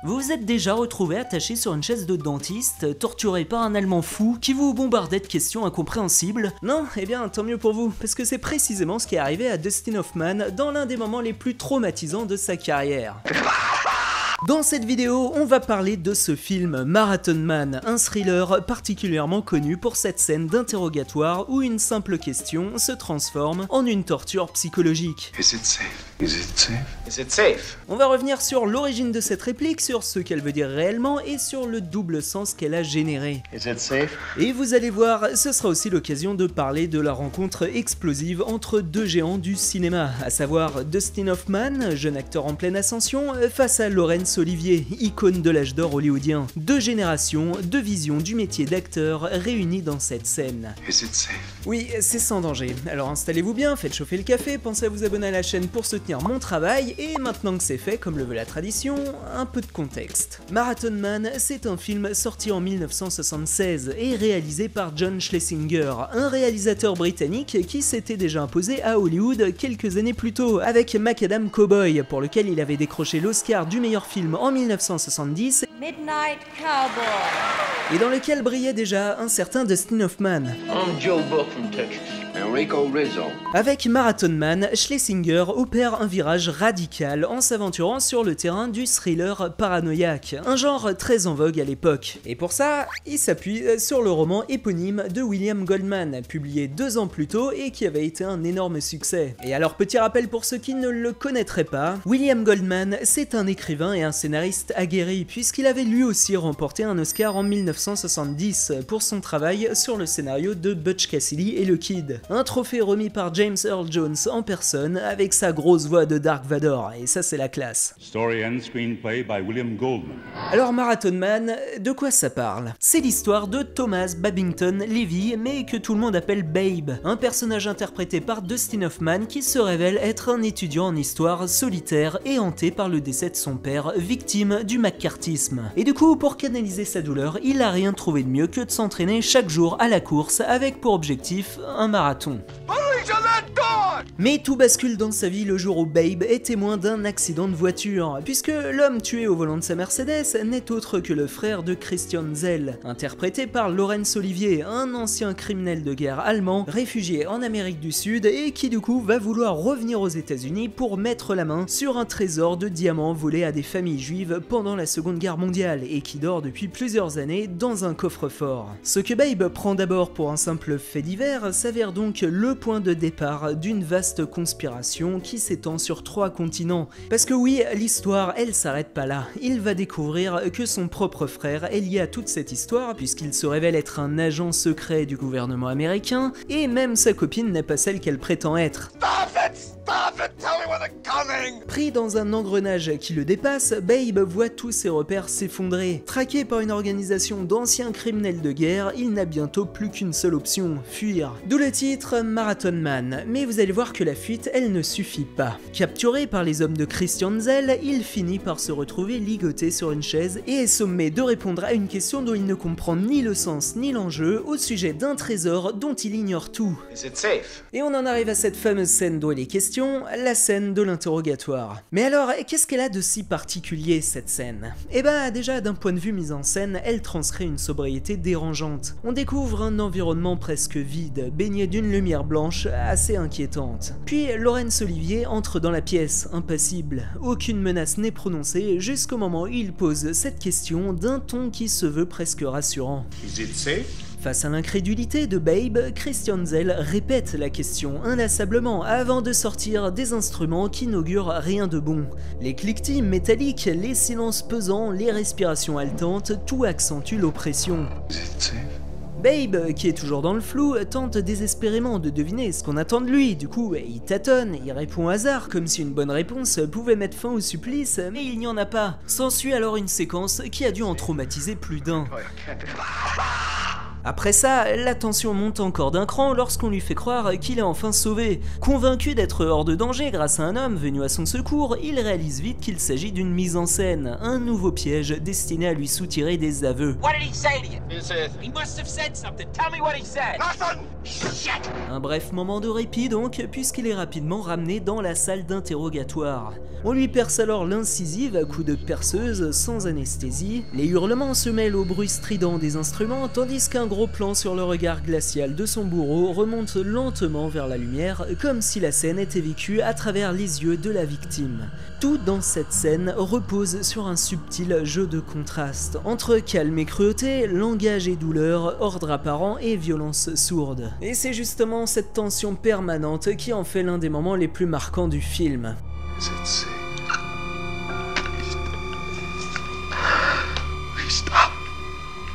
Vous vous êtes déjà retrouvé attaché sur une chaise de dentiste, torturé par un Allemand fou qui vous bombardait de questions incompréhensibles? Non? Eh bien tant mieux pour vous, parce que c'est précisément ce qui est arrivé à Dustin Hoffman dans l'un des moments les plus traumatisants de sa carrière. Dans cette vidéo, on va parler de ce film Marathon Man, un thriller particulièrement connu pour cette scène d'interrogatoire où une simple question se transforme en une torture psychologique. Is it safe? Is it safe? Is it safe? On va revenir sur l'origine de cette réplique, sur ce qu'elle veut dire réellement et sur le double sens qu'elle a généré. Is it safe? Et vous allez voir, ce sera aussi l'occasion de parler de la rencontre explosive entre deux géants du cinéma, à savoir Dustin Hoffman, jeune acteur en pleine ascension, face à Laurence Olivier, icône de l'âge d'or hollywoodien. Deux générations, deux visions du métier d'acteur réunies dans cette scène. Is it safe? Oui, c'est sans danger. Alors installez-vous bien, faites chauffer le café, pensez à vous abonner à la chaîne pour soutenir mon travail, et maintenant que c'est fait, comme le veut la tradition, un peu de contexte. Marathon Man, c'est un film sorti en 1976 et réalisé par John Schlesinger, un réalisateur britannique qui s'était déjà imposé à Hollywood quelques années plus tôt, avec Macadam Cowboy, pour lequel il avait décroché l'Oscar du meilleur film en 1970, Midnight Cowboy. et dans lequel brillait déjà un certain Dustin Hoffman. I'm Joe Buck from Texas. Enrico Rizzo. Avec Marathon Man, Schlesinger opère un virage radical en s'aventurant sur le terrain du thriller paranoïaque, un genre très en vogue à l'époque. Et pour ça, il s'appuie sur le roman éponyme de William Goldman, publié 2 ans plus tôt et qui avait été un énorme succès. Et alors petit rappel pour ceux qui ne le connaîtraient pas, William Goldman, c'est un écrivain et un scénariste aguerri, puisqu'il avait lui aussi remporté un Oscar en 1970 pour son travail sur le scénario de Butch Cassidy et le Kid. Un trophée remis par James Earl Jones en personne avec sa grosse voix de Dark Vador, et ça c'est la classe. Story and screenplay by William Goldman. Alors Marathon Man, de quoi ça parle? C'est l'histoire de Thomas Babington Levy, mais que tout le monde appelle Babe, un personnage interprété par Dustin Hoffman qui se révèle être un étudiant en histoire solitaire et hanté par le décès de son père, victime du maccarthisme. Et du coup, pour canaliser sa douleur, il a rien trouvé de mieux que de s'entraîner chaque jour à la course avec pour objectif un marathon. Mais tout bascule dans sa vie le jour où Babe est témoin d'un accident de voiture, puisque l'homme tué au volant de sa Mercedes n'est autre que le frère de Christian Zell, interprété par Laurence Olivier, un ancien criminel de guerre allemand, réfugié en Amérique du Sud et qui du coup va vouloir revenir aux États-Unis pour mettre la main sur un trésor de diamants volé à des familles juives pendant la Seconde Guerre mondiale et qui dort depuis plusieurs années dans un coffre-fort. Ce que Babe prend d'abord pour un simple fait divers s'avère donc le point de départ d'une vaste conspiration qui s'étend sur 3 continents. Parce que oui, l'histoire, elle s'arrête pas là. Il va découvrir que son propre frère est lié à toute cette histoire puisqu'il se révèle être un agent secret du gouvernement américain et même sa copine n'est pas celle qu'elle prétend être. Pris dans un engrenage qui le dépasse, Babe voit tous ses repères s'effondrer. Traqué par une organisation d'anciens criminels de guerre, il n'a bientôt plus qu'une seule option, fuir. D'où le titre Marathon Man, mais vous allez voir que la fuite, elle ne suffit pas. Capturé par les hommes de Christian Zell, il finit par se retrouver ligoté sur une chaise et est sommé de répondre à une question dont il ne comprend ni le sens ni l'enjeu au sujet d'un trésor dont il ignore tout. Is it safe? Et on en arrive à cette fameuse scène dont il est question, la scène de l'interrogatoire. Mais alors, qu'est-ce qu'elle a de si particulier cette scène? Eh bah déjà d'un point de vue mise en scène, elle transcrit une sobriété dérangeante. On découvre un environnement presque vide, baigné d'une lumière blanche assez inquiétante. Puis Laurence Olivier entre dans la pièce, impassible. Aucune menace n'est prononcée jusqu'au moment où il pose cette question d'un ton qui se veut presque rassurant. Is it safe? Face à l'incrédulité de Babe, Christian Zell répète la question inlassablement avant de sortir des instruments qui n'augurent rien de bon. Les cliquetis métalliques, les silences pesants, les respirations haletantes, tout accentue l'oppression. Is it safe? Babe, qui est toujours dans le flou, tente désespérément de deviner ce qu'on attend de lui. Du coup, il tâtonne, il répond au hasard, comme si une bonne réponse pouvait mettre fin au supplice, mais il n'y en a pas. S'ensuit alors une séquence qui a dû en traumatiser plus d'un. Après ça, la tension monte encore d'un cran lorsqu'on lui fait croire qu'il est enfin sauvé. Convaincu d'être hors de danger grâce à un homme venu à son secours, il réalise vite qu'il s'agit d'une mise en scène, un nouveau piège destiné à lui soutirer des aveux. What did he say to you? He said, He must have said something. Tell me what he said. nothing! Un bref moment de répit donc, puisqu'il est rapidement ramené dans la salle d'interrogatoire. On lui perce alors l'incisive à coups de perceuse sans anesthésie, les hurlements se mêlent au bruit strident des instruments, tandis qu'un gros plan sur le regard glacial de son bourreau remonte lentement vers la lumière, comme si la scène était vécue à travers les yeux de la victime. Tout dans cette scène repose sur un subtil jeu de contraste, entre calme et cruauté, langage et douleur, ordre apparent et violence sourde. Et c'est justement cette tension permanente qui en fait l'un des moments les plus marquants du film. Is it safe? Please stop.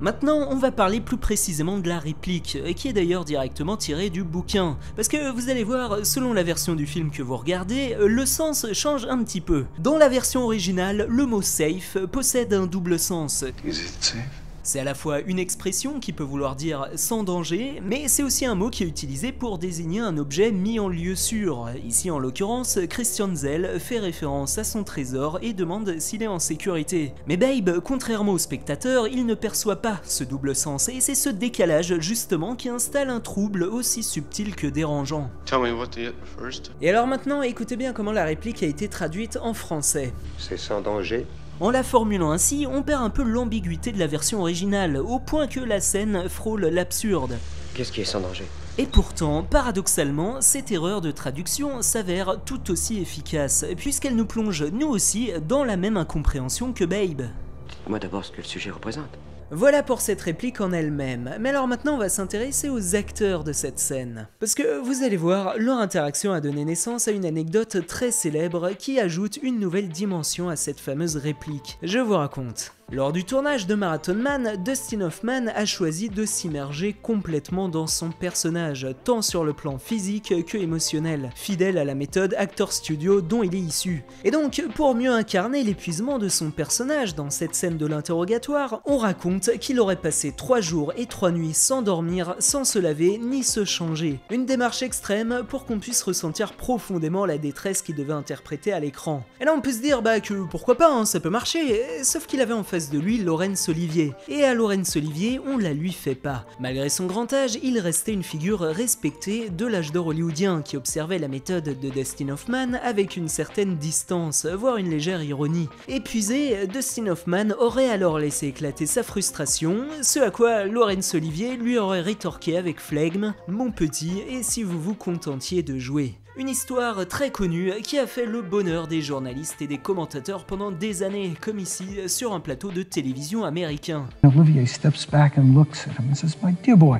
Maintenant, on va parler plus précisément de la réplique, qui est d'ailleurs directement tirée du bouquin. Parce que vous allez voir, selon la version du film que vous regardez, le sens change un petit peu. Dans la version originale, le mot safe possède un double sens. Is it safe? C'est à la fois une expression qui peut vouloir dire sans danger, mais c'est aussi un mot qui est utilisé pour désigner un objet mis en lieu sûr. Ici en l'occurrence, Christian Zell fait référence à son trésor et demande s'il est en sécurité. Mais Babe, contrairement au spectateur, il ne perçoit pas ce double sens, et c'est ce décalage justement qui installe un trouble aussi subtil que dérangeant. Tell me what to get first. Et alors maintenant, écoutez bien comment la réplique a été traduite en français. C'est sans danger. En la formulant ainsi, on perd un peu l'ambiguïté de la version originale, au point que la scène frôle l'absurde. Qu'est-ce qui est sans danger? Et pourtant, paradoxalement, cette erreur de traduction s'avère tout aussi efficace, puisqu'elle nous plonge, nous aussi, dans la même incompréhension que Babe. Dites-moi d'abord ce que le sujet représente. Voilà pour cette réplique en elle-même, mais alors maintenant on va s'intéresser aux acteurs de cette scène. Parce que vous allez voir, leur interaction a donné naissance à une anecdote très célèbre qui ajoute une nouvelle dimension à cette fameuse réplique. Je vous raconte. Lors du tournage de Marathon Man, Dustin Hoffman a choisi de s'immerger complètement dans son personnage, tant sur le plan physique que émotionnel, fidèle à la méthode Actor Studio dont il est issu. Et donc, pour mieux incarner l'épuisement de son personnage dans cette scène de l'interrogatoire, on raconte qu'il aurait passé 3 jours et 3 nuits sans dormir, sans se laver ni se changer. Une démarche extrême pour qu'on puisse ressentir profondément la détresse qu'il devait interpréter à l'écran. Et là on peut se dire que pourquoi pas, hein, ça peut marcher, sauf qu'il avait en face de lui Laurence Olivier, et à Laurence Olivier on la lui fait pas. Malgré son grand âge, il restait une figure respectée de l'âge d'or hollywoodien qui observait la méthode de Dustin Hoffman avec une certaine distance, voire une légère ironie. Épuisé, Dustin Hoffman aurait alors laissé éclater sa frustration, ce à quoi Laurence Olivier lui aurait rétorqué avec flegme « Mon petit, et si vous vous contentiez de jouer ?» Une histoire très connue qui a fait le bonheur des journalistes et des commentateurs pendant des années, comme ici sur un plateau de télévision américain. Olivier steps back and looks at him and says, "My dear boy,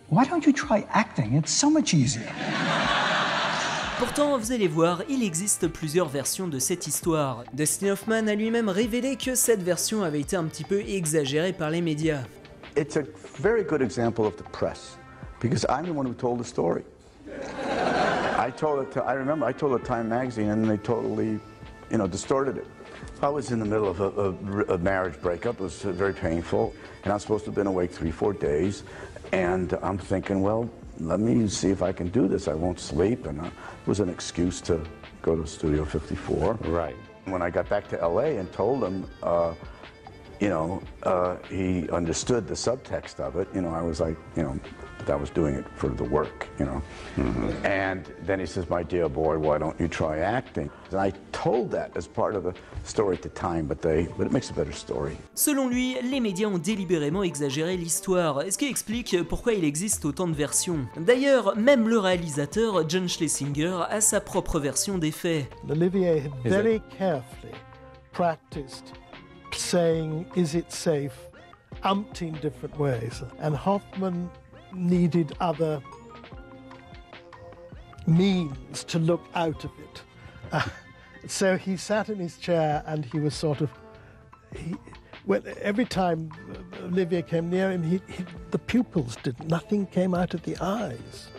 why don't you try acting? It's so much easier." Pourtant, vous allez voir, il existe plusieurs versions de cette histoire. Dustin Hoffman a lui-même révélé que cette version avait été un petit peu exagérée par les médias. It's a very good example of the press, because I'm the one who told the story. I remember I told it to Time magazine and they totally, distorted it. I was in the middle of a marriage breakup. It was very painful, and I was supposed to have been awake 3-4 days. And I'm thinking, well, let me see if I can do this. I won't sleep, and it was an excuse to go to Studio 54. Right. When I got back to LA and told him, he understood the subtext of it. I was like, that I was doing it for the work, Mm-hmm. And then he says, "My dear boy, why don't you try acting?" And I told that as part of the story at the time, but it makes a better story. Selon lui, les médias ont délibérément exagéré l'histoire, ce qui explique pourquoi il existe autant de versions. D'ailleurs, même le réalisateur John Schlesinger a sa propre version des faits. Olivier had very carefully practiced saying, "Is it safe?" umpteen different ways, and Hoffman needed other means to look out of it. So he sat in his chair and he was every time Olivier came near him, the pupils nothing came out of the eyes.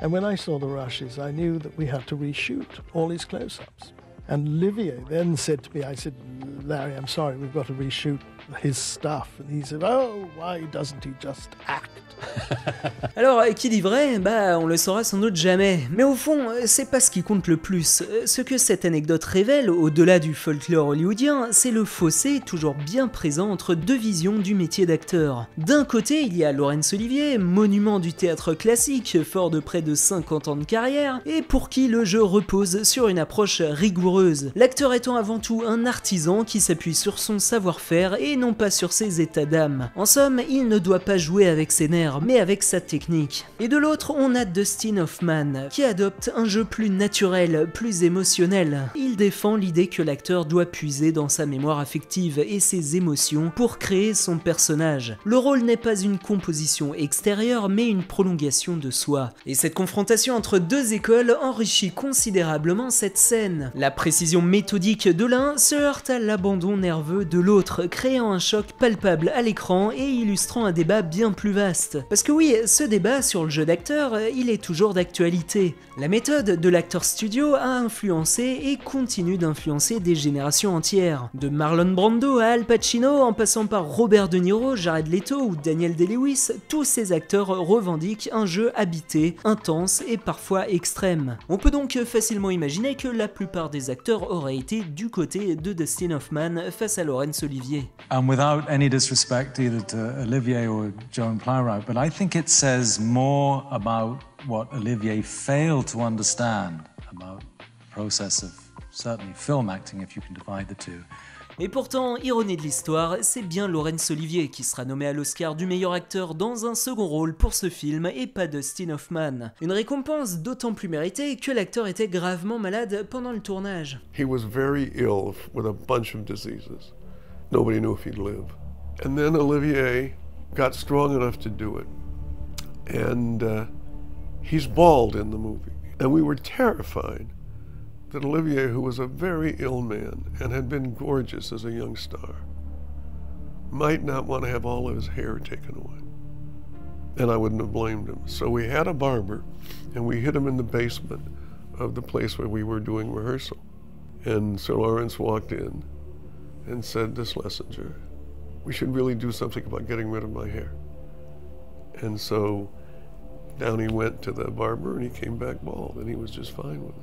And when I saw the rushes, I knew that we had to reshoot all his close-ups. And Olivier then said to me, I said, Larry, I'm sorry, we've got to reshoot his stuff. And he said, oh, why doesn't he just act? Alors, qui dit vrai, on le saura sans doute jamais. Mais au fond, c'est pas ce qui compte le plus. Ce que cette anecdote révèle, au-delà du folklore hollywoodien, c'est le fossé toujours bien présent entre deux visions du métier d'acteur. D'un côté, il y a Laurence Olivier, monument du théâtre classique, fort de près de 50 ans de carrière, et pour qui le jeu repose sur une approche rigoureuse. L'acteur étant avant tout un artisan qui s'appuie sur son savoir-faire et non pas sur ses états d'âme. En somme, il ne doit pas jouer avec ses nerfs, mais avec sa technique. Et de l'autre, on a Dustin Hoffman, qui adopte un jeu plus naturel, plus émotionnel. Il défend l'idée que l'acteur doit puiser dans sa mémoire affective et ses émotions pour créer son personnage. Le rôle n'est pas une composition extérieure, mais une prolongation de soi. Et cette confrontation entre deux écoles enrichit considérablement cette scène. La précision méthodique de l'un se heurte à l'abandon nerveux de l'autre, créant un choc palpable à l'écran et illustrant un débat bien plus vaste. Parce que oui, ce débat sur le jeu d'acteur, il est toujours d'actualité. La méthode de l'acteur studio a influencé et continue d'influencer des générations entières. De Marlon Brando à Al Pacino, en passant par Robert De Niro, Jared Leto ou Daniel Day-Lewis, tous ces acteurs revendiquent un jeu habité, intense et parfois extrême. On peut donc facilement imaginer que la plupart des acteurs auraient été du côté de Dustin Hoffman face à Laurence Olivier. And without any disrespect either to Olivier or Joan Plowright, but I think it says more about what Olivier failed to understand about the process of certainly film acting, if you can divide the two. Et pourtant, ironie de l'histoire, c'est bien Laurence Olivier qui sera nommé à l'Oscar du meilleur acteur dans un second rôle pour ce film et pas Dustin Hoffman. Une récompense d'autant plus méritée que l'acteur était gravement malade pendant le tournage. He was very ill with a bunch of diseases. Nobody knew if he'd live. And then Olivier got strong enough to do it. And he's bald in the movie. And we were terrified that Olivier, who was a very ill man and had been gorgeous as a young star, might not want to have all of his hair taken away. And I wouldn't have blamed him. So we had a barber, and we hid him in the basement of the place where we were doing rehearsal. And Sir Lawrence walked in and said to Schlesinger, we should really do something about getting rid of my hair. And so down he went to the barber and he came back bald and he was just fine with it.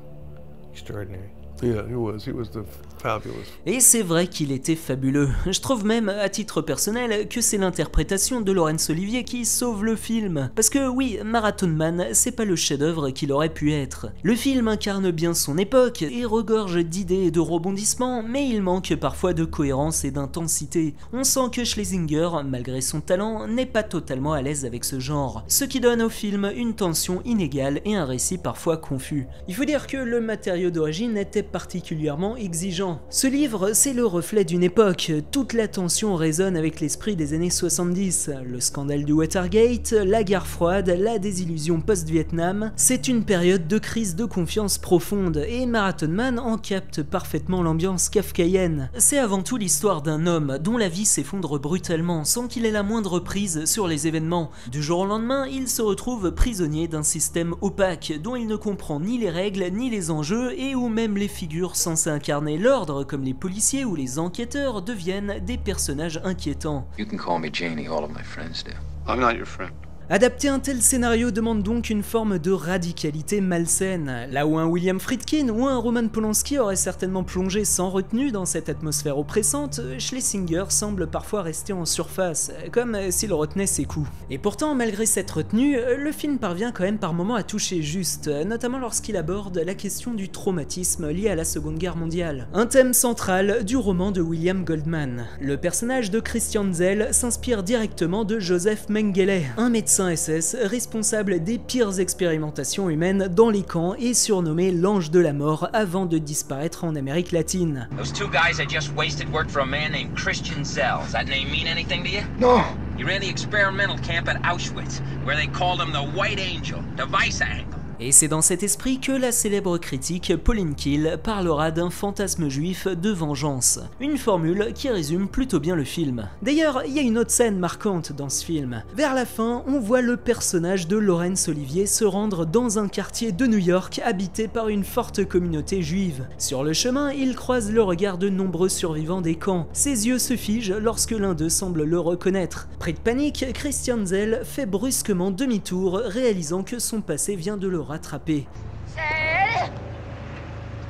Extraordinary. Yeah, he was the fabulous. Et c'est vrai qu'il était fabuleux. Je trouve même, à titre personnel, que c'est l'interprétation de Laurence Olivier qui sauve le film. Parce que oui, Marathon Man, c'est pas le chef-d'œuvre qu'il aurait pu être. Le film incarne bien son époque et regorge d'idées et de rebondissements, mais il manque parfois de cohérence et d'intensité. On sent que Schlesinger, malgré son talent, n'est pas totalement à l'aise avec ce genre, ce qui donne au film une tension inégale et un récit parfois confus. Il faut dire que le matériau d'origine était particulièrement exigeant. Ce livre, c'est le reflet d'une époque. Toute la tension résonne avec l'esprit des années 70. Le scandale du Watergate, la guerre froide, la désillusion post-Vietnam, c'est une période de crise de confiance profonde et Marathon Man en capte parfaitement l'ambiance kafkaïenne. C'est avant tout l'histoire d'un homme dont la vie s'effondre brutalement sans qu'il ait la moindre prise sur les événements. Du jour au lendemain, il se retrouve prisonnier d'un système opaque dont il ne comprend ni les règles ni les enjeux et où même les figures censées incarner l'ordre comme les policiers ou les enquêteurs deviennent des personnages inquiétants. You can call me Janie, all of my friends do. I'm not your friend. Adapter un tel scénario demande donc une forme de radicalité malsaine. Là où un William Friedkin ou un Roman Polanski auraient certainement plongé sans retenue dans cette atmosphère oppressante, Schlesinger semble parfois rester en surface, comme s'il retenait ses coups. Et pourtant, malgré cette retenue, le film parvient quand même par moments à toucher juste, notamment lorsqu'il aborde la question du traumatisme lié à la Seconde Guerre mondiale. Un thème central du roman de William Goldman. Le personnage de Christian Zell s'inspire directement de Joseph Mengele, un médecin SS responsable des pires expérimentations humaines dans les camps et surnommé l'ange de la mort avant de disparaître en Amérique latine. Those two guys that just wasted work for a man named Christian Zell. Does that name mean anything to you? No. He ran the experimental camp at Auschwitz, where they called him the White Angel, the Vice Angle. Et c'est dans cet esprit que la célèbre critique Pauline Kael parlera d'un fantasme juif de vengeance. Une formule qui résume plutôt bien le film. D'ailleurs, il y a une autre scène marquante dans ce film. Vers la fin, on voit le personnage de Laurence Olivier se rendre dans un quartier de New York habité par une forte communauté juive. Sur le chemin, il croise le regard de nombreux survivants des camps. Ses yeux se figent lorsque l'un d'eux semble le reconnaître. Pris de panique, Christian Zell fait brusquement demi-tour, réalisant que son passé vient de le rattraper. Zell!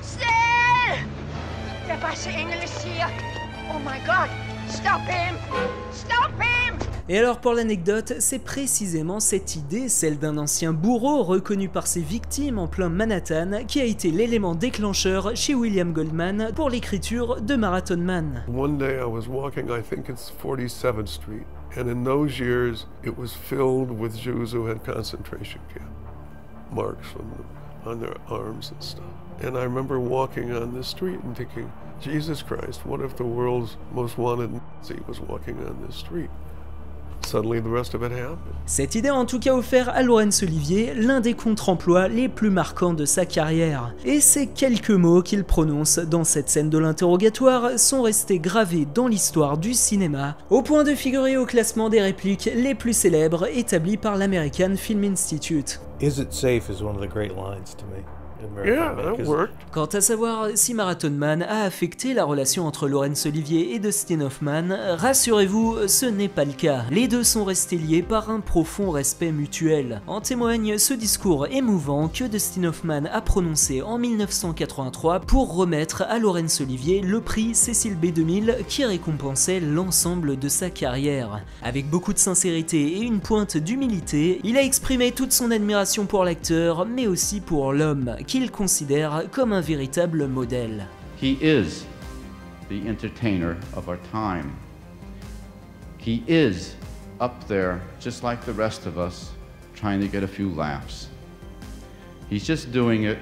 Zell! Der Basse Engel ist hier! Oh my God! Stop him! Stop him! Et alors pour l'anecdote, c'est précisément cette idée, celle d'un ancien bourreau reconnu par ses victimes en plein Manhattan, qui a été l'élément déclencheur chez William Goldman pour l'écriture de Marathon Man. One day I was walking, I think it's 47th Street, and in those years it was filled with Jews who had concentration camp marks on their arms and stuff. And I remember walking on this street and thinking, Jesus Christ, what if the world's most wanted Nazi was walking on this street? Suddenly the rest of it happened. Cette idée a en tout cas offert à Laurence Olivier l'un des contre-emplois les plus marquants de sa carrière. Et ces quelques mots qu'il prononce dans cette scène de l'interrogatoire sont restés gravés dans l'histoire du cinéma, au point de figurer au classement des répliques les plus célèbres établies par l'American Film Institute. Is it safe is one of the great lines to me. Yeah, that worked. Quant à savoir si Marathon Man a affecté la relation entre Laurence Olivier et Dustin Hoffman, rassurez-vous, ce n'est pas le cas. Les deux sont restés liés par un profond respect mutuel. En témoigne ce discours émouvant que Dustin Hoffman a prononcé en 1983 pour remettre à Laurence Olivier le prix Cecil B. 2000 qui récompensait l'ensemble de sa carrière. Avec beaucoup de sincérité et une pointe d'humilité, il a exprimé toute son admiration pour l'acteur, mais aussi pour l'homme, qu'il considère comme un véritable modèle. He is the entertainer of our time. He is up there just like the rest of us, trying to get a few laughs. He's just doing it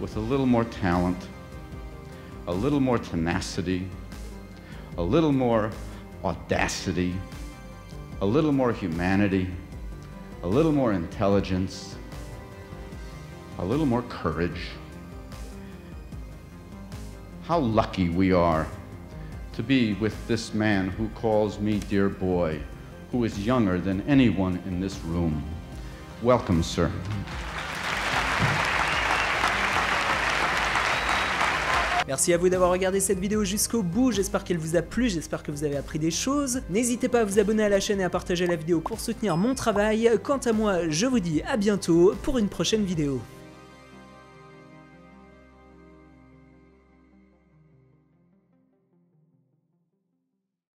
with a little more talent, a little more tenacity, a little more audacity, a little more humanity, a little more intelligence, a little more courage. How lucky we are to be with this man who calls me dear boy, who is younger than anyone in this room. Welcome, sir. Merci à vous d'avoir regardé cette vidéo jusqu'au bout, j'espère qu'elle vous a plu, j'espère que vous avez appris des choses. N'hésitez pas à vous abonner à la chaîne et à partager la vidéo pour soutenir mon travail. Quant à moi, je vous dis à bientôt pour une prochaine vidéo.